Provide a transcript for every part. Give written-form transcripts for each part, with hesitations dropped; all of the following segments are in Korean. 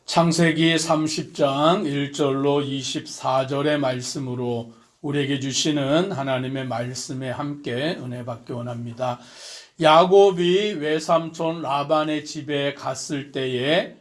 창세기 30장 1절로 24절의 말씀으로 우리에게 주시는 하나님의 말씀에 함께 은혜 받기 원합니다. 야곱이 외삼촌 라반의 집에 갔을 때에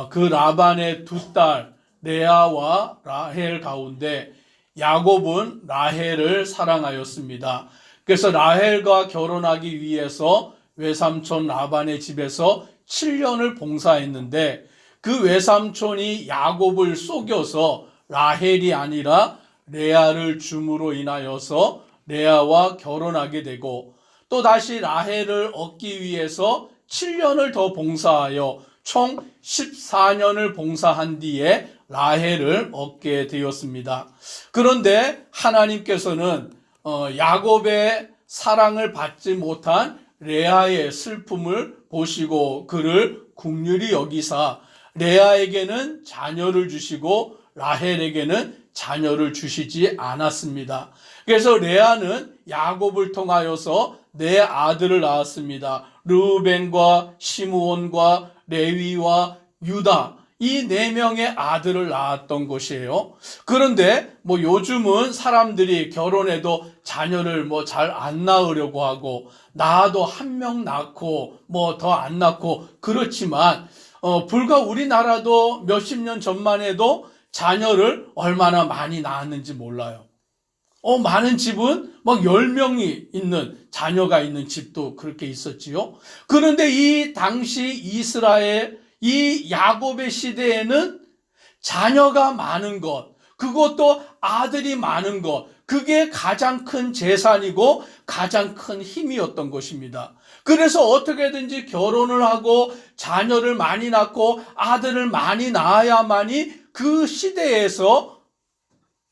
그 라반의 두 딸 레아와 라헬 가운데 야곱은 라헬을 사랑하였습니다. 그래서 라헬과 결혼하기 위해서 외삼촌 라반의 집에서 7년을 봉사했는데 그 외삼촌이 야곱을 속여서 라헬이 아니라 레아를 줌으로 인하여서 레아와 결혼하게 되고, 또 다시 라헬을 얻기 위해서 7년을 더 봉사하여 총 14년을 봉사한 뒤에 라헬을 얻게 되었습니다. 그런데 하나님께서는 야곱의 사랑을 받지 못한 레아의 슬픔을 보시고 그를 긍휼히 여기사 레아에게는 자녀를 주시고 라헬에게는 자녀를 주시지 않았습니다. 그래서 레아는 야곱을 통하여서 네 아들을 낳았습니다. 르우벤과 시므온과 레위와 유다, 이 네 명의 아들을 낳았던 것이에요. 그런데 요즘은 사람들이 결혼해도 자녀를 잘 안 낳으려고 하고, 낳아도 한 명 낳고 더 안 낳고 그렇지만 불과 우리나라도 몇십 년 전만 해도 자녀를 얼마나 많이 낳았는지 몰라요. 많은 집은 10명이 있는, 자녀가 있는 집도 그렇게 있었지요. 그런데 이 당시 이스라엘, 이 야곱의 시대에는 자녀가 많은 것, 그것도 아들이 많은 것, 그게 가장 큰 재산이고 가장 큰 힘이었던 것입니다. 그래서 어떻게든지 결혼을 하고 자녀를 많이 낳고 아들을 많이 낳아야만이 그 시대에서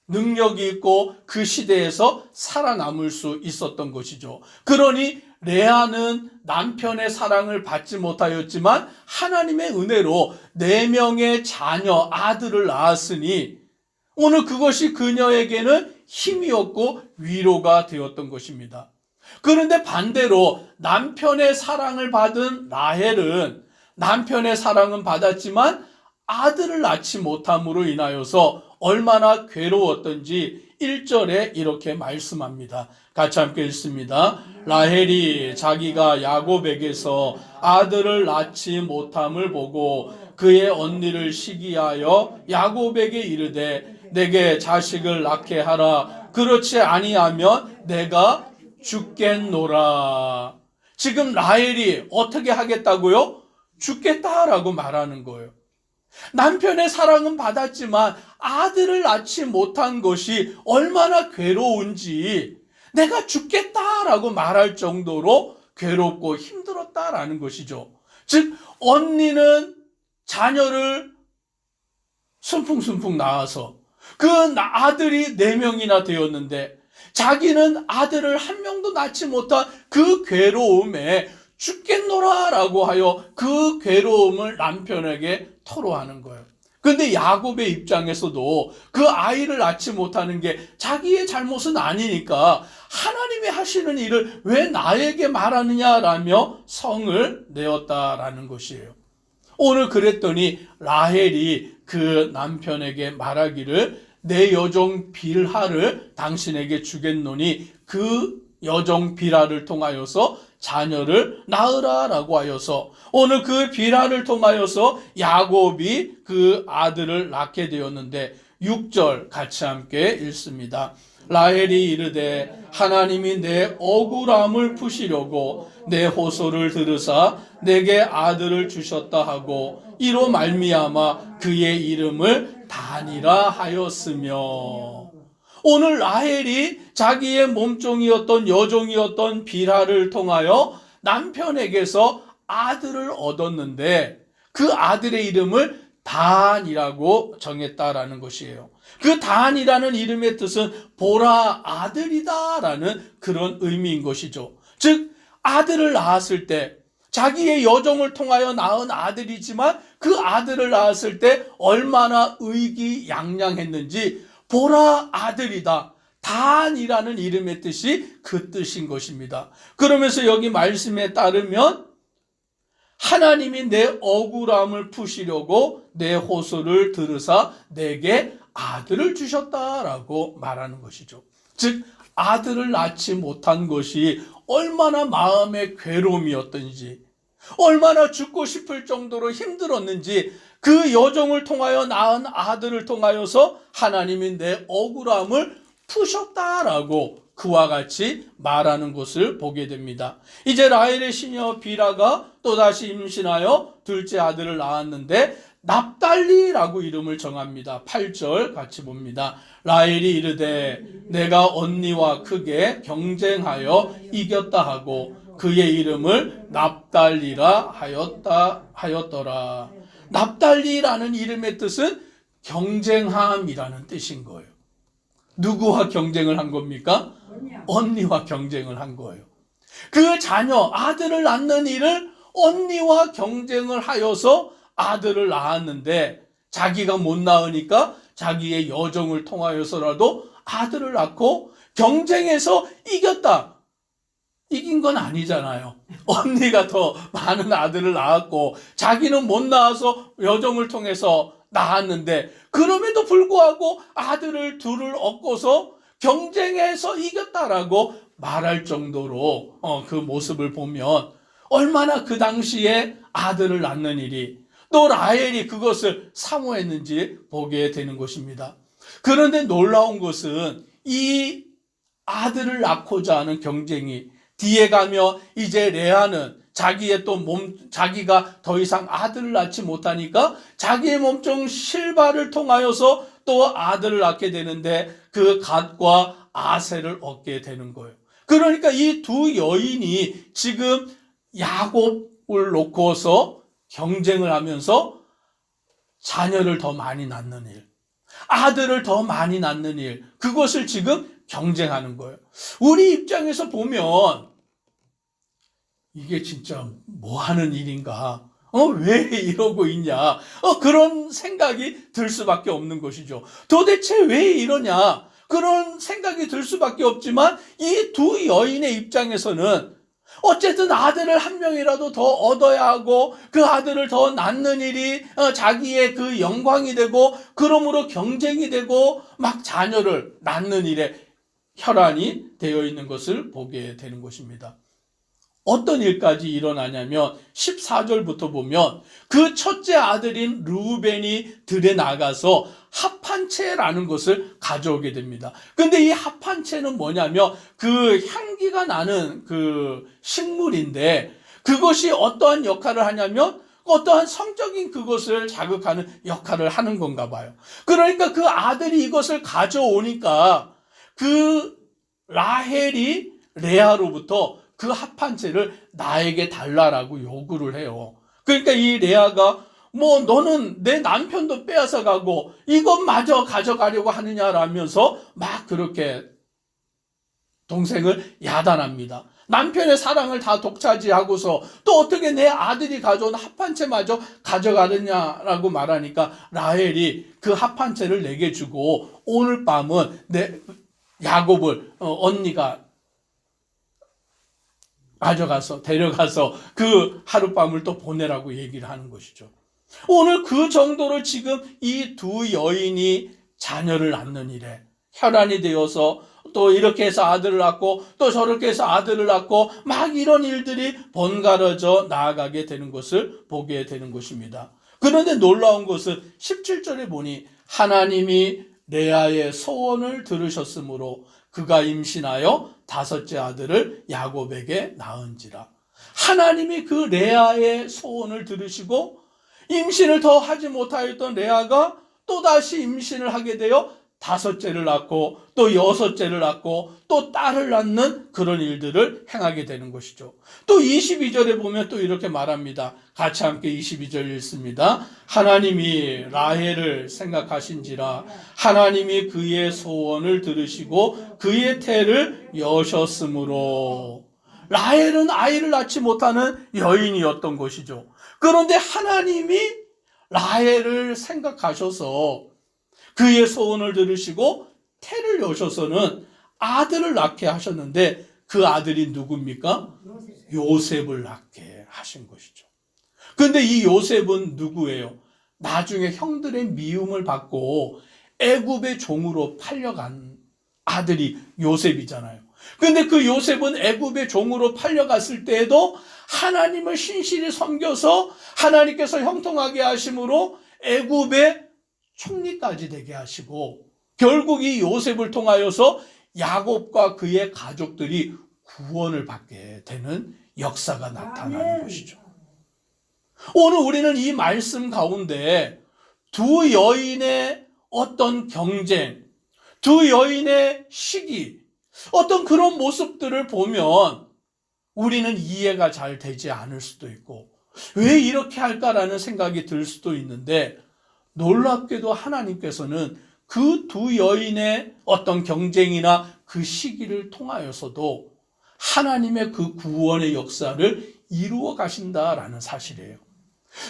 능력이 있고 그 시대에서 살아남을 수 있었던 것이죠. 그러니 레아는 남편의 사랑을 받지 못하였지만 하나님의 은혜로 4명의 자녀, 아들을 낳았으니 오늘 그것이 그녀에게는 힘이었고 위로가 되었던 것입니다. 그런데 반대로 남편의 사랑을 받은 라헬은 남편의 사랑은 받았지만 아들을 낳지 못함으로 인하여서 얼마나 괴로웠던지 1절에 이렇게 말씀합니다. 같이 함께 읽습니다. 라헬이 자기가 야곱에게서 아들을 낳지 못함을 보고 그의 언니를 시기하여 야곱에게 이르되 내게 자식을 낳게 하라. 그렇지 아니하면 내가 죽겠노라. 지금 라헬이 어떻게 하겠다고요? 죽겠다라고 말하는 거예요. 남편의 사랑은 받았지만 아들을 낳지 못한 것이 얼마나 괴로운지 내가 죽겠다라고 말할 정도로 괴롭고 힘들었다라는 것이죠. 즉 언니는 자녀를 순풍순풍 낳아서 그 아들이 4명이나 되었는데 자기는 아들을 한 명도 낳지 못한 그 괴로움에 죽겠노라라고 하여 그 괴로움을 남편에게 토로하는 거예요. 그런데 야곱의 입장에서도 그 아이를 낳지 못하는 게 자기의 잘못은 아니니까 하나님이 하시는 일을 왜 나에게 말하느냐라며 성을 내었다라는 것이에요. 오늘 그랬더니 라헬이 그 남편에게 말하기를 내 여종 빌하를 당신에게 주겠노니 그 여종 빌하를 통하여서 자녀를 낳으라라고 하여서 오늘 그 빌하를 통하여서 야곱이 그 아들을 낳게 되었는데 6절 같이 함께 읽습니다. 라헬이 이르되 하나님이 내 억울함을 푸시려고 내 호소를 들으사 내게 아들을 주셨다 하고 이로 말미암아 그의 이름을 단이라 하였으며, 오늘 라헬이 자기의 몸종이었던 여종이었던 빌하를 통하여 남편에게서 아들을 얻었는데 그 아들의 이름을 단이라고 정했다라는 것이에요. 그 단이라는 이름의 뜻은 보라 아들이다라는 그런 의미인 것이죠. 즉 아들을 낳았을 때 자기의 여종을 통하여 낳은 아들이지만 그 아들을 낳았을 때 얼마나 의기양양했는지 보라 아들이다. 단이라는 이름의 뜻이 그 뜻인 것입니다. 그러면서 여기 말씀에 따르면 하나님이 내 억울함을 푸시려고 내 호소를 들으사 내게 아들을 주셨다라고 말하는 것이죠. 즉 아들을 낳지 못한 것이 얼마나 마음의 괴로움이었던지, 얼마나 죽고 싶을 정도로 힘들었는지, 그 여정을 통하여 낳은 아들을 통하여서 하나님이 내 억울함을 푸셨다라고 그와 같이 말하는 것을 보게 됩니다. 이제 라헬의 시녀 빌하가 또다시 임신하여 둘째 아들을 낳았는데 납달리라고 이름을 정합니다. 8절 같이 봅니다. 라헬이 이르되 내가 언니와 크게 경쟁하여 이겼다 하고 그의 이름을 납달리라 하였더라. 납달리라는 이름의 뜻은 경쟁함이라는 뜻인 거예요. 누구와 경쟁을 한 겁니까? 언니와 경쟁을 한 거예요. 그 자녀, 아들을 낳는 일을 언니와 경쟁을 하여서 아들을 낳았는데 자기가 못 낳으니까 자기의 여정을 통하여서라도 아들을 낳고 경쟁해서 이겼다. 이긴 건 아니잖아요. 언니가 더 많은 아들을 낳았고 자기는 못 낳아서 여정을 통해서 낳았는데 그럼에도 불구하고 아들을 둘을 얻고서 경쟁해서 이겼다라고 말할 정도로 그 모습을 보면 얼마나 그 당시에 아들을 낳는 일이 또 라헬이 그것을 사모했는지 보게 되는 것입니다. 그런데 놀라운 것은 이 아들을 낳고자 하는 경쟁이 뒤에 가며 이제 레아는 자기의 또 자기가 더 이상 아들을 낳지 못하니까 자기의 몸종 실바를 통하여서 또 아들을 낳게 되는데 그 갓과 아셀을 얻게 되는 거예요. 그러니까 이 두 여인이 지금 야곱을 놓고서 경쟁을 하면서 자녀를 더 많이 낳는 일, 아들을 더 많이 낳는 일, 그것을 지금 경쟁하는 거예요. 우리 입장에서 보면 이게 진짜 뭐 하는 일인가? 왜 이러고 있냐? 그런 생각이 들 수밖에 없는 것이죠. 도대체 왜 이러냐? 그런 생각이 들 수밖에 없지만 이 두 여인의 입장에서는 어쨌든 아들을 한 명이라도 더 얻어야 하고 그 아들을 더 낳는 일이 자기의 그 영광이 되고 그러므로 경쟁이 되고 막 자녀를 낳는 일에 혈안이 되어 있는 것을 보게 되는 것입니다. 어떤 일까지 일어나냐면 14절부터 보면 그 첫째 아들인 르우벤이 들에 나가서 합한채라는 것을 가져오게 됩니다. 근데 이 합한채는 뭐냐면 그 향기가 나는 그 식물인데 그것이 어떠한 역할을 하냐면 어떠한 성적인 그것을 자극하는 역할을 하는 건가 봐요. 그러니까 그 아들이 이것을 가져오니까 그 라헬이 레아로부터 그 합한채를 나에게 달라라고 요구를 해요. 그러니까 이 레아가 뭐 너는 내 남편도 빼앗아 가고 이것마저 가져가려고 하느냐라면서 막 그렇게 동생을 야단합니다. 남편의 사랑을 다 독차지하고서 또 어떻게 내 아들이 가져온 합한채마저 가져가느냐라고 말하니까 라헬이 그 합한채를 내게 주고 오늘 밤은 내 야곱을 언니가 가져가서 데려가서 그 하룻밤을 또 보내라고 얘기를 하는 것이죠. 오늘 그 정도로 지금 이 두 여인이 자녀를 낳는 일에 혈안이 되어서 또 이렇게 해서 아들을 낳고 또 저렇게 해서 아들을 낳고 막 이런 일들이 번갈아져 나아가게 되는 것을 보게 되는 것입니다. 그런데 놀라운 것은 17절에 보니 하나님이 레아의 소원을 들으셨으므로 그가 임신하여 다섯째 아들을 야곱에게 낳은지라. 하나님이 그 레아의 소원을 들으시고 임신을 더 하지 못하였던 레아가 또다시 임신을 하게 되어 다섯째를 낳고 또 여섯째를 낳고 또 딸을 낳는 그런 일들을 행하게 되는 것이죠. 또 22절에 보면 또 이렇게 말합니다. 같이 함께 22절 읽습니다. 하나님이 라헬을 생각하신지라 하나님이 그의 소원을 들으시고 그의 태를 여셨으므로. 라헬은 아이를 낳지 못하는 여인이었던 것이죠. 그런데 하나님이 라헬을 생각하셔서 그의 소원을 들으시고 태를 여셔서는 아들을 낳게 하셨는데 그 아들이 누굽니까? 요셉을 낳게 하신 것이죠. 근데 이 요셉은 누구예요? 나중에 형들의 미움을 받고 애굽의 종으로 팔려간 아들이 요셉이잖아요. 근데 그 요셉은 애굽의 종으로 팔려갔을 때에도 하나님을 신실히 섬겨서 하나님께서 형통하게 하심으로 애굽의 총리까지 되게 하시고, 결국 이 요셉을 통하여서 야곱과 그의 가족들이 구원을 받게 되는 역사가 나타나는 것이죠. 오늘 우리는 이 말씀 가운데 두 여인의 어떤 경쟁, 두 여인의 시기, 어떤 그런 모습들을 보면 우리는 이해가 잘 되지 않을 수도 있고, 왜 이렇게 할까라는 생각이 들 수도 있는데, 놀랍게도 하나님께서는 그 두 여인의 어떤 경쟁이나 그 시기를 통하여서도 하나님의 그 구원의 역사를 이루어 가신다라는 사실이에요.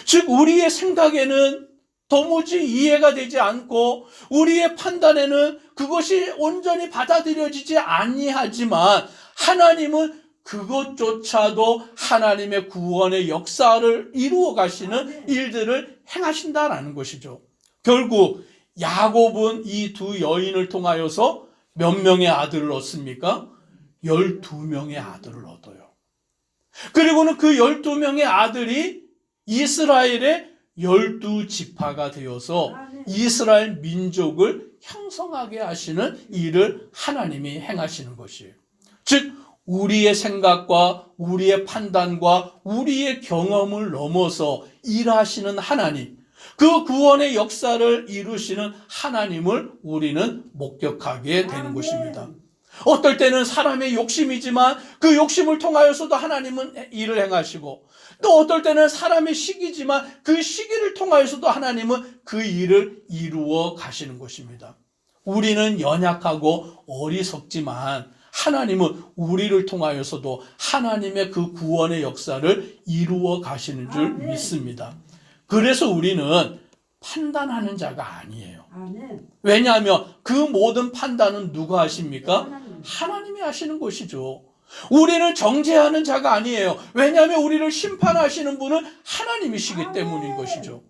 즉, 우리의 생각에는 도무지 이해가 되지 않고 우리의 판단에는 그것이 온전히 받아들여지지 아니하지만, 하나님은 그것조차도 하나님의 구원의 역사를 이루어 가시는 일들을 행하신다라는 것이죠. 결국 야곱은 이 두 여인을 통하여서 몇 명의 아들을 얻습니까? 12명의 아들을 얻어요. 그리고는 그 12명의 아들이 이스라엘의 12지파가 되어서 이스라엘 민족을 형성하게 하시는 일을 하나님이 행하시는 것이에요. 즉, 우리의 생각과 우리의 판단과 우리의 경험을 넘어서 일하시는 하나님, 그 구원의 역사를 이루시는 하나님을 우리는 목격하게 되는 것입니다. 어떨 때는 사람의 욕심이지만 그 욕심을 통하여서도 하나님은 일을 행하시고, 또 어떨 때는 사람의 시기지만 그 시기를 통하여서도 하나님은 그 일을 이루어 가시는 것입니다. 우리는 연약하고 어리석지만 하나님은 우리를 통하여서도 하나님의 그 구원의 역사를 이루어 가시는 줄 믿습니다. 그래서 우리는 판단하는 자가 아니에요. 왜냐하면 그 모든 판단은 누가 하십니까? 하나님이 하시는 것이죠. 우리는 정죄하는 자가 아니에요. 왜냐하면 우리를 심판하시는 분은 하나님이시기 때문인 것이죠.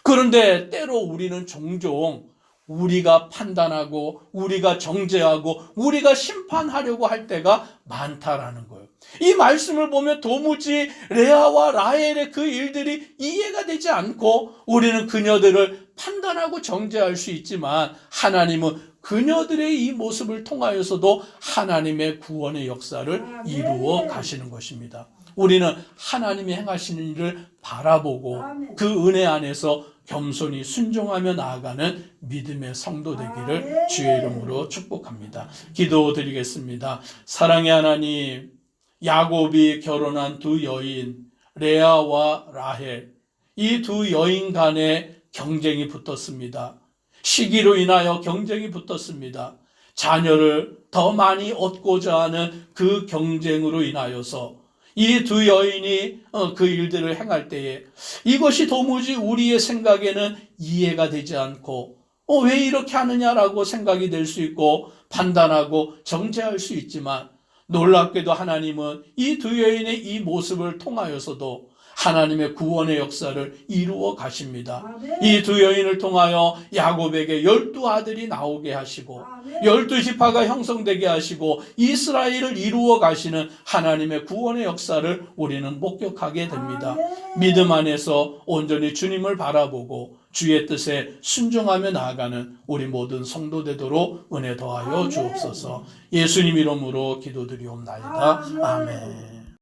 그런데 때로 우리는 종종 우리가 판단하고 우리가 정죄하고 우리가 심판하려고 할 때가 많다라는 거예요. 이 말씀을 보면 도무지 레아와 라헬의 그 일들이 이해가 되지 않고, 우리는 그녀들을 판단하고 정죄할 수 있지만 하나님은 그녀들의 이 모습을 통하여서도 하나님의 구원의 역사를 이루어 가시는 것입니다. 우리는 하나님이 행하시는 일을 바라보고 그 은혜 안에서 겸손히 순종하며 나아가는 믿음의 성도 되기를 주의 이름으로 축복합니다. 기도드리겠습니다. 사랑의 하나님, 야곱이 결혼한 두 여인 레아와 라헬, 이 두 여인 간에 경쟁이 붙었습니다. 시기로 인하여 경쟁이 붙었습니다. 자녀를 더 많이 얻고자 하는 그 경쟁으로 인하여서 이 두 여인이 그 일들을 행할 때에 이것이 도무지 우리의 생각에는 이해가 되지 않고 왜 이렇게 하느냐라고 생각이 될 수 있고 판단하고 정죄할 수 있지만, 놀랍게도 하나님은 이 두 여인의 이 모습을 통하여서도 하나님의 구원의 역사를 이루어 가십니다. 이 두 여인을 통하여 야곱에게 12아들이 나오게 하시고 12지파가 형성되게 하시고 이스라엘을 이루어 가시는 하나님의 구원의 역사를 우리는 목격하게 됩니다. 믿음 안에서 온전히 주님을 바라보고 주의 뜻에 순종하며 나아가는 우리 모든 성도 되도록 은혜 더하여 주옵소서. 예수님 이름으로 기도드리옵나이다. 아멘.